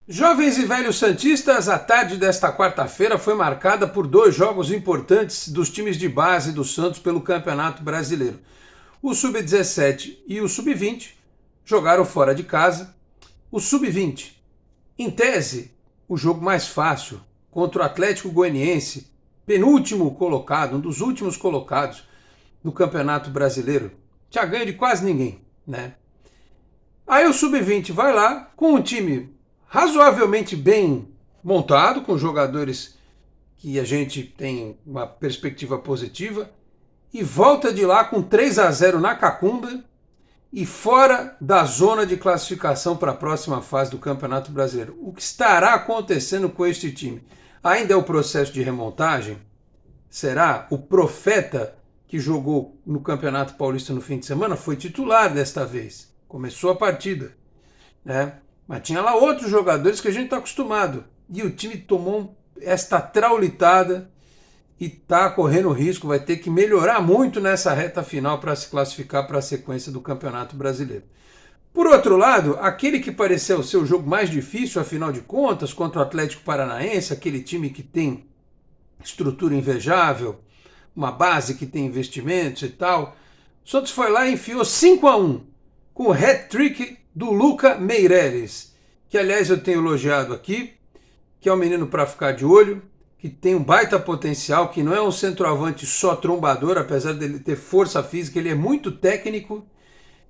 Jovens e velhos santistas, a tarde desta quarta-feira foi marcada por dois jogos importantes dos times de base do Santos pelo Campeonato Brasileiro. O Sub-17 e o Sub-20 jogaram fora de casa. O Sub-20, em tese, o jogo mais fácil contra o Atlético Goianiense, penúltimo colocado, um dos últimos colocados no Campeonato Brasileiro. Tinha ganho de quase ninguém, né? Aí o Sub-20 vai lá com um time razoavelmente bem montado, com jogadores que a gente tem uma perspectiva positiva, e volta de lá com 3-0 na Cacunda e fora da zona de classificação para a próxima fase do Campeonato Brasileiro. O que estará acontecendo com este time? Ainda é o processo de remontagem? Será? O Profeta, que jogou no Campeonato Paulista no fim de semana, foi titular desta vez. Começou a partida, né? Mas tinha lá outros jogadores que a gente está acostumado. E o time tomou esta traulitada e está correndo risco, vai ter que melhorar muito nessa reta final para se classificar para a sequência do Campeonato Brasileiro. Por outro lado, aquele que pareceu ser o jogo mais difícil, afinal de contas, contra o Atlético Paranaense, aquele time que tem estrutura invejável, uma base que tem investimentos e tal, o Santos foi lá e enfiou 5-1 com o hat-trick do Luca Meireles, que aliás eu tenho elogiado aqui, que é um menino para ficar de olho, que tem um baita potencial, que não é um centroavante só trombador, apesar dele ter força física, ele é muito técnico.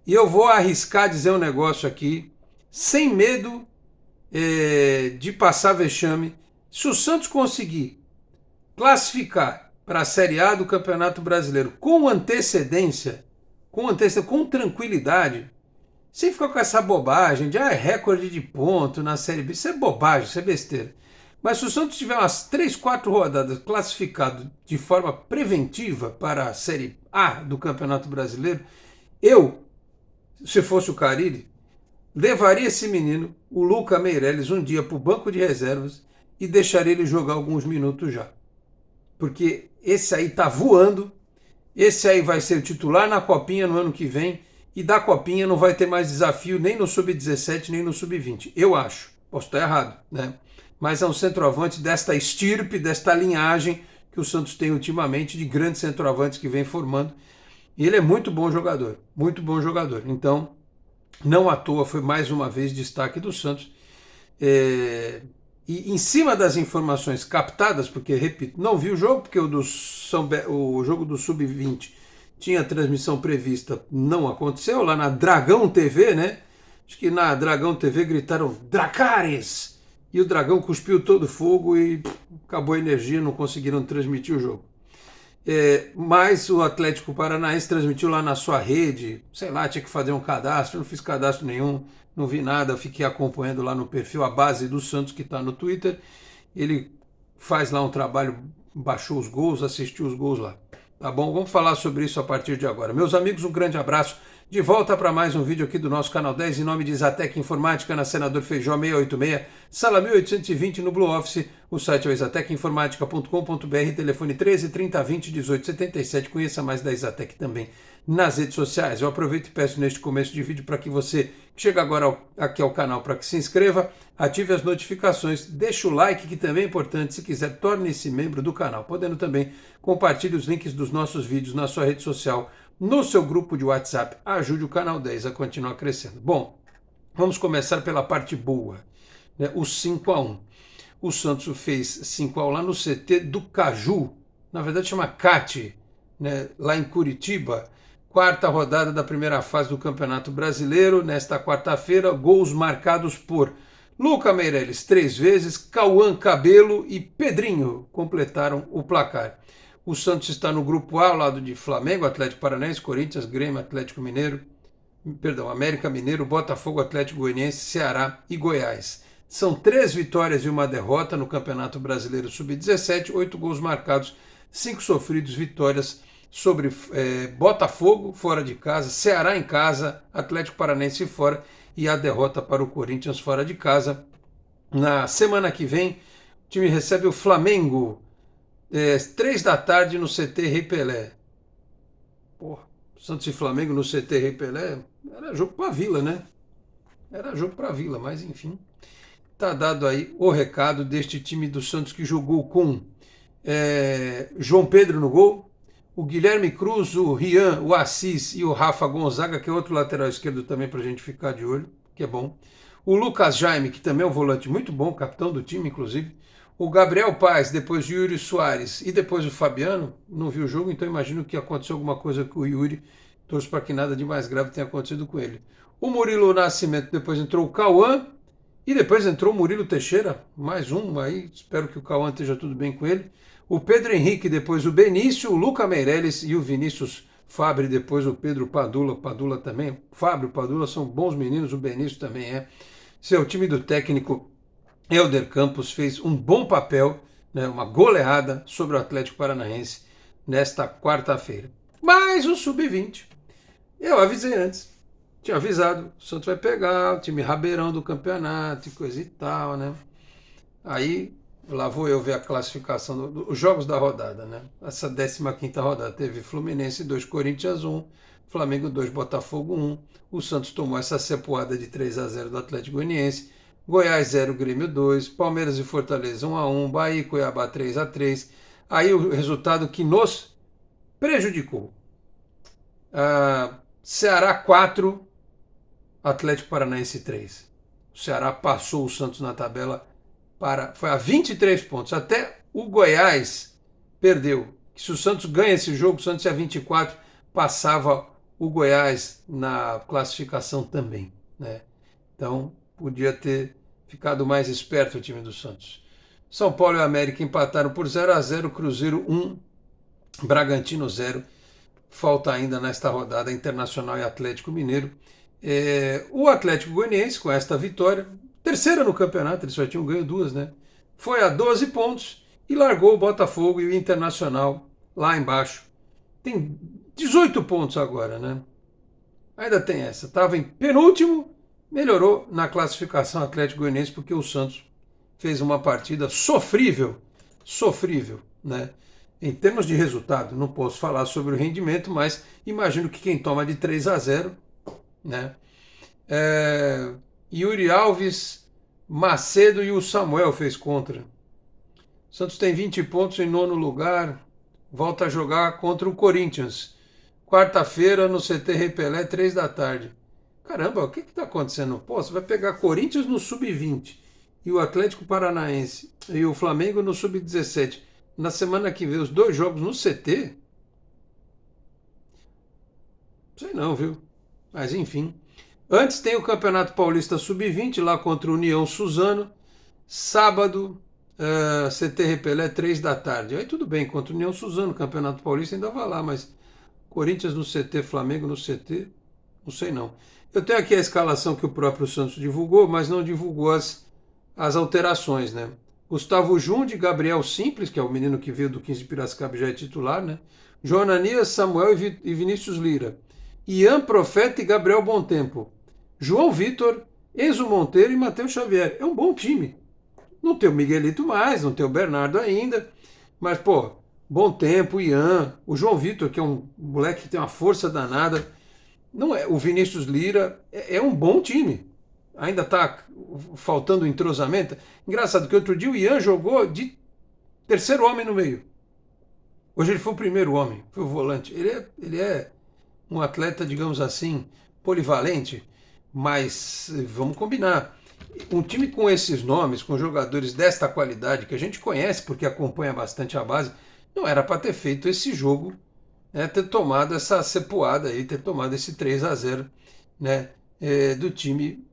E eu vou arriscar dizer um negócio aqui, sem medo de passar vexame. Se o Santos conseguir classificar para a Série A do Campeonato Brasileiro com tranquilidade, sem ficar com essa bobagem de recorde de ponto na Série B, isso é bobagem, isso é besteira. Mas se o Santos tiver umas 3, 4 rodadas classificado de forma preventiva para a Série A do Campeonato Brasileiro, eu, se fosse o Carille, levaria esse menino, o Luca Meireles, um dia para o banco de reservas e deixaria ele jogar alguns minutos já. Porque esse aí tá voando, esse aí vai ser o titular na Copinha no ano que vem, e da Copinha não vai ter mais desafio nem no Sub-17 nem no Sub-20. Eu acho. Posso estar errado, né? Mas é um centroavante desta estirpe, desta linhagem que o Santos tem ultimamente, de grandes centroavantes que vem formando. E ele é muito bom jogador, muito bom jogador. Então, não à toa, foi mais uma vez destaque do Santos. E em cima das informações captadas, porque, repito, não vi o jogo, porque o jogo do Sub-20 tinha transmissão prevista, não aconteceu, lá na Dragão TV, né? Acho que na Dragão TV gritaram Dracarys! E o Dragão cuspiu todo fogo e acabou a energia, não conseguiram transmitir o jogo. Mas o Atlético Paranaense transmitiu lá na sua rede, sei lá, tinha que fazer um cadastro, eu não fiz cadastro nenhum, não vi nada, fiquei acompanhando lá no perfil A Base do Santos, que está no Twitter. Ele faz lá um trabalho, baixou os gols, assistiu os gols lá. Tá bom? Vamos falar sobre isso a partir de agora. Meus amigos, um grande abraço. De volta para mais um vídeo aqui do nosso canal 10, em nome de Exatec Informática, na Senador Feijó 686, sala 1820 no Blue Office. O site é exatecinformatica.com.br, telefone 13 30 20 18 77. Conheça mais da Exatec também nas redes sociais. Eu aproveito e peço neste começo de vídeo para que você que chega agora aqui ao canal para que se inscreva, ative as notificações, deixe o like, que também é importante. Se quiser, torne-se membro do canal, podendo também compartilhar os links dos nossos vídeos na sua rede social, no seu grupo de WhatsApp. Ajude o canal 10 a continuar crescendo. Bom, vamos começar pela parte boa, né? O 5-1. O Santos fez 5-1 lá no CT do Caju, na verdade chama CAT, né? Lá em Curitiba. Quarta rodada da primeira fase do Campeonato Brasileiro. Nesta quarta-feira, gols marcados por Luca Meireles 3 vezes, Cauã Cabelo e Pedrinho completaram o placar. O Santos está no grupo A, ao lado de Flamengo, Atlético Paranaense, Corinthians, Grêmio, América Mineiro, Botafogo, Atlético Goianiense, Ceará e Goiás. São 3 vitórias e 1 derrota no Campeonato Brasileiro Sub-17, 8 gols marcados, 5 sofridos, vitórias sobre Botafogo fora de casa, Ceará em casa, Atlético Paranaense fora e a derrota para o Corinthians fora de casa. Na semana que vem, o time recebe o Flamengo, 3 da tarde no CT Rei Pelé. Porra, Santos e Flamengo no CT Rei Pelé era jogo para Vila, né? Era jogo para Vila, mas enfim. Tá dado aí o recado deste time do Santos que jogou com João Pedro no gol, o Guilherme Cruz, o Rian, o Assis e o Rafa Gonzaga, que é outro lateral esquerdo também para a gente ficar de olho, que é bom. O Lucas Jaime, que também é um volante muito bom, capitão do time, inclusive. O Gabriel Paes, depois o Yuri Soares e depois o Fabiano. Não vi o jogo, então imagino que aconteceu alguma coisa com o Yuri. Torço para que nada de mais grave tenha acontecido com ele. O Murilo Nascimento, depois entrou o Cauã. E depois entrou o Murilo Teixeira, mais um aí. Espero que o Cauã esteja tudo bem com ele. O Pedro Henrique, depois o Benício, o Luca Meirelles e o Vinícius Fabre, depois o Pedro Padula. Padula também. Fábio, Padula são bons meninos, o Benício também é. Seu time do técnico Helder Campos fez um bom papel, né, uma goleada sobre o Atlético Paranaense nesta quarta-feira. Mas o Sub-20, eu avisei antes, tinha avisado, o Santos vai pegar o time rabeirão do campeonato e coisa e tal, né? Aí lá vou eu ver a classificação dos jogos da rodada, né? Essa 15ª rodada teve Fluminense 2, Corinthians 1, Flamengo 2, Botafogo 1. O Santos tomou essa cepoada de 3-0 do Atlético Goianiense. Goiás 0, Grêmio 2, Palmeiras e Fortaleza 1-1, Bahia e Cuiabá 3-3. Aí o resultado que nos prejudicou. Ceará 4, Atlético Paranaense 3. O Ceará passou o Santos na tabela foi a 23 pontos. Até o Goiás perdeu. Se o Santos ganha esse jogo, o Santos ia 24, passava o Goiás na classificação também, né? Então, podia ter ficado mais esperto o time do Santos. São Paulo e América empataram por 0-0, Cruzeiro 1, Bragantino 0. Falta ainda nesta rodada Internacional e Atlético Mineiro. O Atlético Goianiense, com esta vitória, terceira no campeonato, eles só tinham ganho 2, né? Foi a 12 pontos e largou o Botafogo e o Internacional lá embaixo. Tem 18 pontos agora, né? Ainda tem essa. Estava em penúltimo, melhorou na classificação Atlético Goianiense porque o Santos fez uma partida sofrível, né? Em termos de resultado, não posso falar sobre o rendimento, mas imagino que quem toma de 3-0, né? Yuri Alves, Macedo e o Samuel fez contra. O Santos tem 20 pontos em 9º lugar, volta a jogar contra o Corinthians. Quarta-feira no CT Repelé, 3 da tarde. Caramba, o que está acontecendo? Pô, você vai pegar Corinthians no Sub-20 e o Atlético Paranaense e o Flamengo no Sub-17. Na semana que vem, os 2 jogos no CT? Sei não, viu? Mas enfim. Antes tem o Campeonato Paulista Sub-20, lá contra o União Suzano. Sábado, CT Repelé, 3 da tarde. Aí tudo bem, contra o União Suzano, o Campeonato Paulista ainda vai lá, mas Corinthians no CT, Flamengo no CT, não sei não. Eu tenho aqui a escalação que o próprio Santos divulgou, mas não divulgou as alterações, né? Gustavo Junde, Gabriel Simples, que é o menino que veio do 15 de Piracicaba, já é titular, né? Jonanias, Samuel e Vinícius Lira. Ian Profeta e Gabriel Bontempo. João Vitor, Enzo Monteiro e Matheus Xavier. É um bom time. Não tem o Miguelito mais, não tem o Bernardo ainda, mas, pô, Bontempo, Ian, o João Vitor, que é um moleque que tem uma força danada, não é, o Vinícius Lira, é um bom time. Ainda está faltando entrosamento. Engraçado que outro dia o Ian jogou de terceiro homem no meio. Hoje ele foi o primeiro homem, foi o volante. Ele é um atleta, digamos assim, polivalente, mas vamos combinar. Um time com esses nomes, com jogadores desta qualidade, que a gente conhece porque acompanha bastante a base, não era para ter feito esse jogo, né, ter tomado essa cepoada aí, ter tomado esse 3-0, né, do time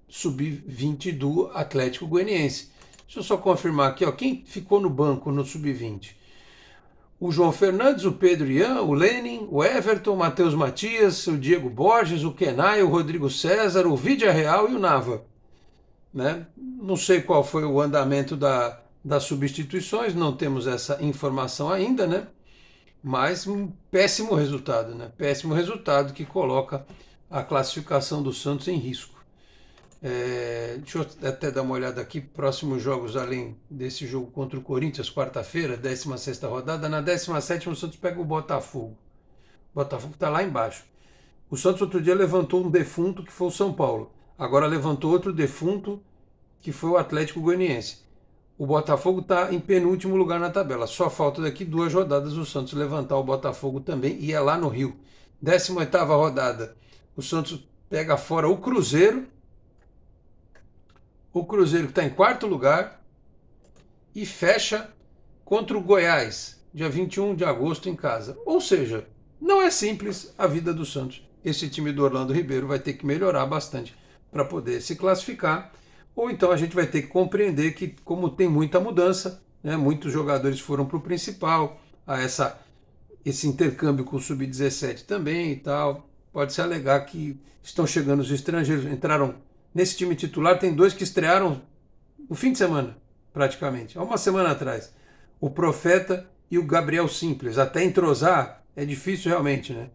Sub-20 do Atlético Goianiense. Deixa eu só confirmar aqui, ó, quem ficou no banco no Sub-20? O João Fernandes, o Pedro Ian, o Lenin, o Everton, o Matheus Matias, o Diego Borges, o Kenai, o Rodrigo César, o Vidia Real e o Nava. Né? Não sei qual foi o andamento das substituições, não temos essa informação ainda, né? Mas um péssimo resultado, né? Péssimo resultado que coloca a classificação do Santos em risco. Deixa eu até dar uma olhada aqui, próximos jogos além desse jogo contra o Corinthians, quarta-feira, 16ª rodada. Na 17ª o Santos pega o Botafogo. O Botafogo está lá embaixo. O Santos outro dia levantou um defunto que foi o São Paulo. Agora levantou outro defunto que foi o Atlético Goianiense. O Botafogo está em penúltimo lugar na tabela. Só falta daqui 2 rodadas o Santos levantar o Botafogo também, e é lá no Rio. 18ª rodada. O Santos pega fora o Cruzeiro. O Cruzeiro que está em quarto lugar. E fecha contra o Goiás, dia 21 de agosto em casa. Ou seja, não é simples a vida do Santos. Esse time do Orlando Ribeiro vai ter que melhorar bastante para poder se classificar. Ou então a gente vai ter que compreender que, como tem muita mudança, né, muitos jogadores foram para o principal, a esse intercâmbio com o Sub-17 também e tal. Pode-se alegar que estão chegando os estrangeiros, entraram nesse time titular, tem 2 que estrearam no fim de semana, praticamente, há uma semana atrás. O Profeta e o Gabriel Simples. Até entrosar é difícil realmente, né?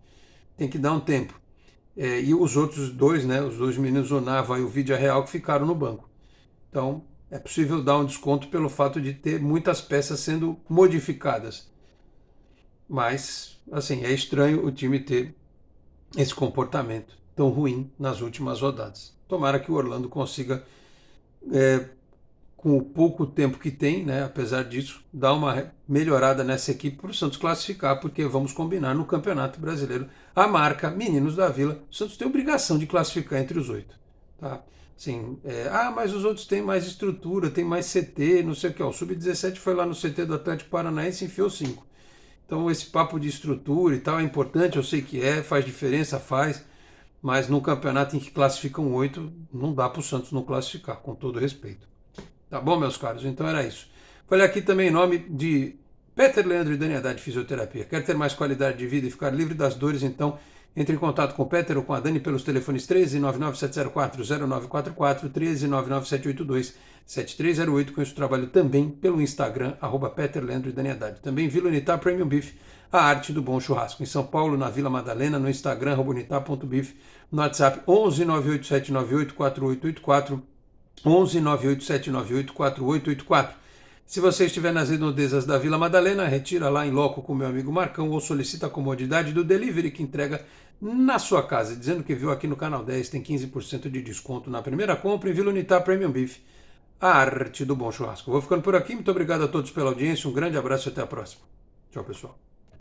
Tem que dar um tempo. E os outros 2, né, os 2 meninos, o Nava e o Vídea Real, que ficaram no banco. Então, é possível dar um desconto pelo fato de ter muitas peças sendo modificadas. Mas, assim, é estranho o time ter esse comportamento tão ruim nas últimas rodadas. Tomara que o Orlando consiga, com o pouco tempo que tem, né, apesar disso, dar uma melhorada nessa equipe para o Santos classificar, porque vamos combinar, no Campeonato Brasileiro, a marca Meninos da Vila, o Santos tem obrigação de classificar entre os 8. Tá? Assim, mas os outros têm mais estrutura, tem mais CT, não sei o que. O Sub-17 foi lá no CT do Atlético Paranaense e enfiou 5. Então esse papo de estrutura e tal é importante, eu sei que faz diferença, faz, mas num campeonato em que classificam 8, não dá para o Santos não classificar, com todo respeito. Tá bom, meus caros? Então era isso. Falei aqui também em nome de Peter Leandro e Dani Haddad Fisioterapia. Quer ter mais qualidade de vida e ficar livre das dores? Então entre em contato com o Peter ou com a Dani pelos telefones 13 99704 0944, 13 99782 7308. Conheço o trabalho também pelo Instagram, @Peter Leandro e Dani Haddad. Também Vila Unitar Premium Beef, a arte do bom churrasco. Em São Paulo, na Vila Madalena, no Instagram, @unitar.beef, no WhatsApp 11 98798 4884, 11 98798 4884. Se você estiver nas redondezas da Vila Madalena, retira lá em loco com meu amigo Marcão ou solicita a comodidade do delivery que entrega na sua casa, dizendo que viu aqui no Canal 10, tem 15% de desconto na primeira compra em Vila Unitar Premium Beef, a arte do bom churrasco. Vou ficando por aqui, muito obrigado a todos pela audiência, um grande abraço e até a próxima. Tchau, pessoal.